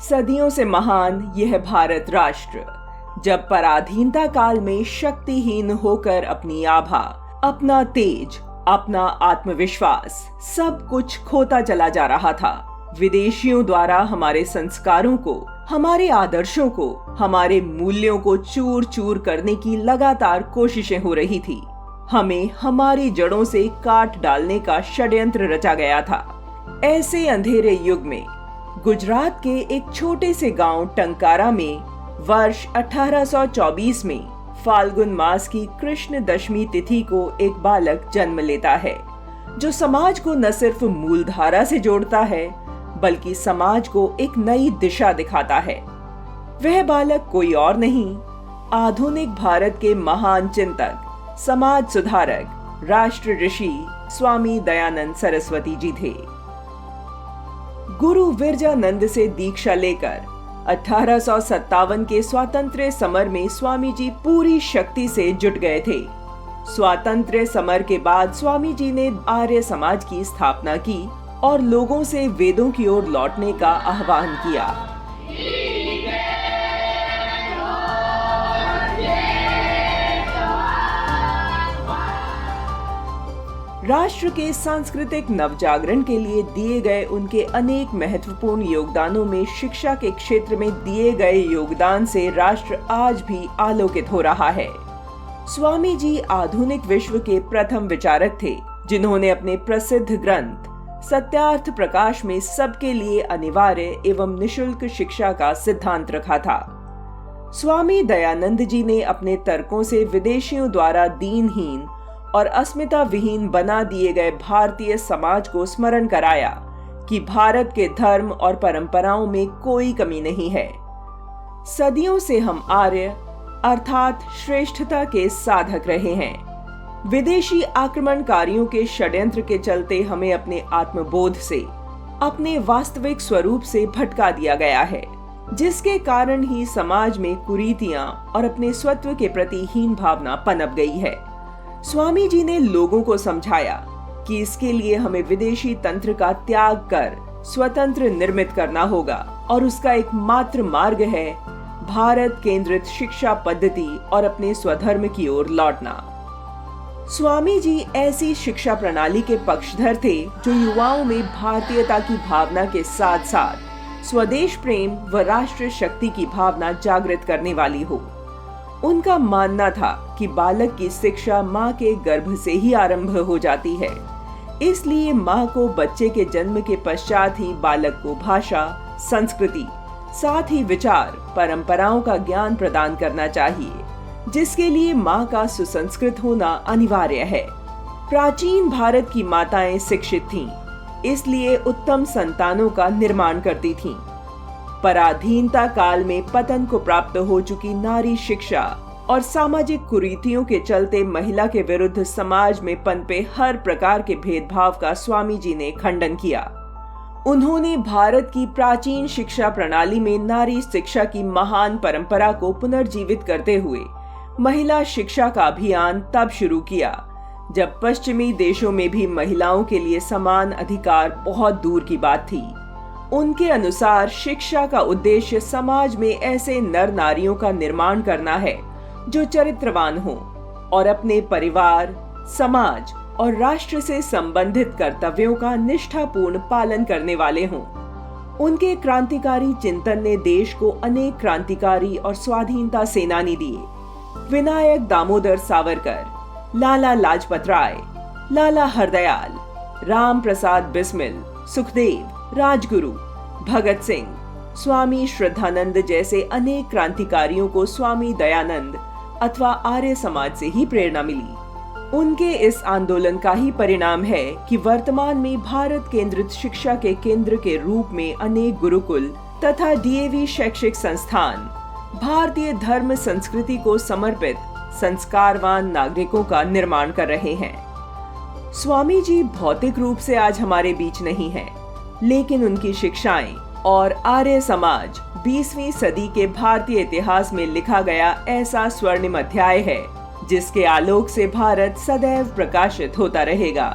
सदियों से महान यह भारत राष्ट्र जब पराधीनता काल में शक्तिहीन होकर अपनी आभा, अपना तेज, अपना आत्मविश्वास सब कुछ खोता चला जा रहा था। विदेशियों द्वारा हमारे संस्कारों को, हमारे आदर्शों को, हमारे मूल्यों को चूर चूर करने की लगातार कोशिशें हो रही थी। हमें हमारी जड़ों से काट डालने का षड्यंत्र रचा गया था। ऐसे अंधेरे युग में गुजरात के एक छोटे से गांव टंकारा में वर्ष 1824 में फाल्गुन मास की कृष्ण दशमी तिथि को एक बालक जन्म लेता है, जो समाज को न सिर्फ मूलधारा से जोड़ता है बल्कि समाज को एक नई दिशा दिखाता है। वह बालक कोई और नहीं, आधुनिक भारत के महान चिंतक, समाज सुधारक, राष्ट्र ऋषि स्वामी दयानंद सरस्वती जी थे। गुरु विरजानंद से दीक्षा लेकर 1857 के स्वातंत्र्य समर में स्वामी जी पूरी शक्ति से जुट गए थे। स्वातंत्र्य समर के बाद स्वामी जी ने आर्य समाज की स्थापना की और लोगों से वेदों की ओर लौटने का आह्वान किया। राष्ट्र के सांस्कृतिक नवजागरण के लिए दिए गए उनके अनेक महत्वपूर्ण योगदानों में शिक्षा के क्षेत्र में दिए गए योगदान से राष्ट्र आज भी आलोकित हो रहा है। स्वामी जी आधुनिक विश्व के प्रथम विचारक थे, जिन्होंने अपने प्रसिद्ध ग्रंथ सत्यार्थ प्रकाश में सबके लिए अनिवार्य एवं निशुल्क शिक्षा का सिद्धांत रखा था। स्वामी दयानंद जी ने अपने तर्कों से विदेशियों द्वारा दीनहीन और अस्मिता विहीन बना दिए गए भारतीय समाज को स्मरण कराया कि भारत के धर्म और परंपराओं में कोई कमी नहीं है। सदियों से हम आर्य अर्थात श्रेष्ठता के साधक रहे हैं। विदेशी आक्रमणकारियों के षड्यंत्र के चलते हमें अपने आत्मबोध से, अपने वास्तविक स्वरूप से भटका दिया गया है, जिसके कारण ही समाज में कुरीतियां और अपने स्वत्व के प्रति हीन भावना पनप गई है। स्वामी जी ने लोगों को समझाया कि इसके लिए हमें विदेशी तंत्र का त्याग कर स्वतंत्र निर्मित करना होगा और उसका एकमात्र मार्ग है भारत केंद्रित शिक्षा पद्धति और अपने स्वधर्म की ओर लौटना। स्वामी जी ऐसी शिक्षा प्रणाली के पक्षधर थे जो युवाओं में भारतीयता की भावना के साथ साथ स्वदेश प्रेम व राष्ट्र शक्ति की भावना जागृत करने वाली हो। उनका मानना था कि बालक की शिक्षा माँ के गर्भ से ही आरंभ हो जाती है, इसलिए माँ को बच्चे के जन्म के पश्चात ही बालक को भाषा, संस्कृति, साथ ही विचार, परंपराओं का ज्ञान प्रदान करना चाहिए, जिसके लिए माँ का सुसंस्कृत होना अनिवार्य है। प्राचीन भारत की माताएं शिक्षित थीं, इसलिए उत्तम संतानों का निर्माण करती थीं। पराधीनता काल में पतन को प्राप्त हो चुकी नारी शिक्षा और सामाजिक कुरीतियों के चलते महिला के विरुद्ध समाज में पनपे हर प्रकार के भेदभाव का स्वामी जी ने खंडन किया। उन्होंने भारत की प्राचीन शिक्षा प्रणाली में नारी शिक्षा की महान परंपरा को पुनर्जीवित करते हुए महिला शिक्षा का अभियान तब शुरू किया जब पश्चिमी देशों में भी महिलाओं के लिए समान अधिकार बहुत दूर की बात थी। उनके अनुसार शिक्षा का उद्देश्य समाज में ऐसे नर नारियों का निर्माण करना है जो चरित्रवान हों और अपने परिवार, समाज और राष्ट्र से संबंधित कर्तव्यों का निष्ठापूर्ण पालन करने वाले हों। उनके क्रांतिकारी चिंतन ने देश को अनेक क्रांतिकारी और स्वाधीनता सेनानी दिए। विनायक दामोदर सावरकर, लाला लाजपत राय, लाला हरदयाल, राम प्रसाद बिस्मिल, सुखदेव, राजगुरु, भगत सिंह, स्वामी श्रद्धानंद जैसे अनेक क्रांतिकारियों को स्वामी दयानंद अथवा आर्य समाज से ही प्रेरणा मिली। उनके इस आंदोलन का ही परिणाम है कि वर्तमान में भारत केंद्रित शिक्षा के केंद्र के रूप में अनेक गुरुकुल तथा डीएवी शैक्षिक संस्थान भारतीय धर्म संस्कृति को समर्पित संस्कारवान नागरिकों का निर्माण कर रहे हैं। स्वामी जी भौतिक रूप से आज हमारे बीच नहीं हैं, लेकिन उनकी शिक्षाएं और आर्य समाज 20वीं सदी के भारतीय इतिहास में लिखा गया ऐसा स्वर्णिम अध्याय है जिसके आलोक से भारत सदैव प्रकाशित होता रहेगा।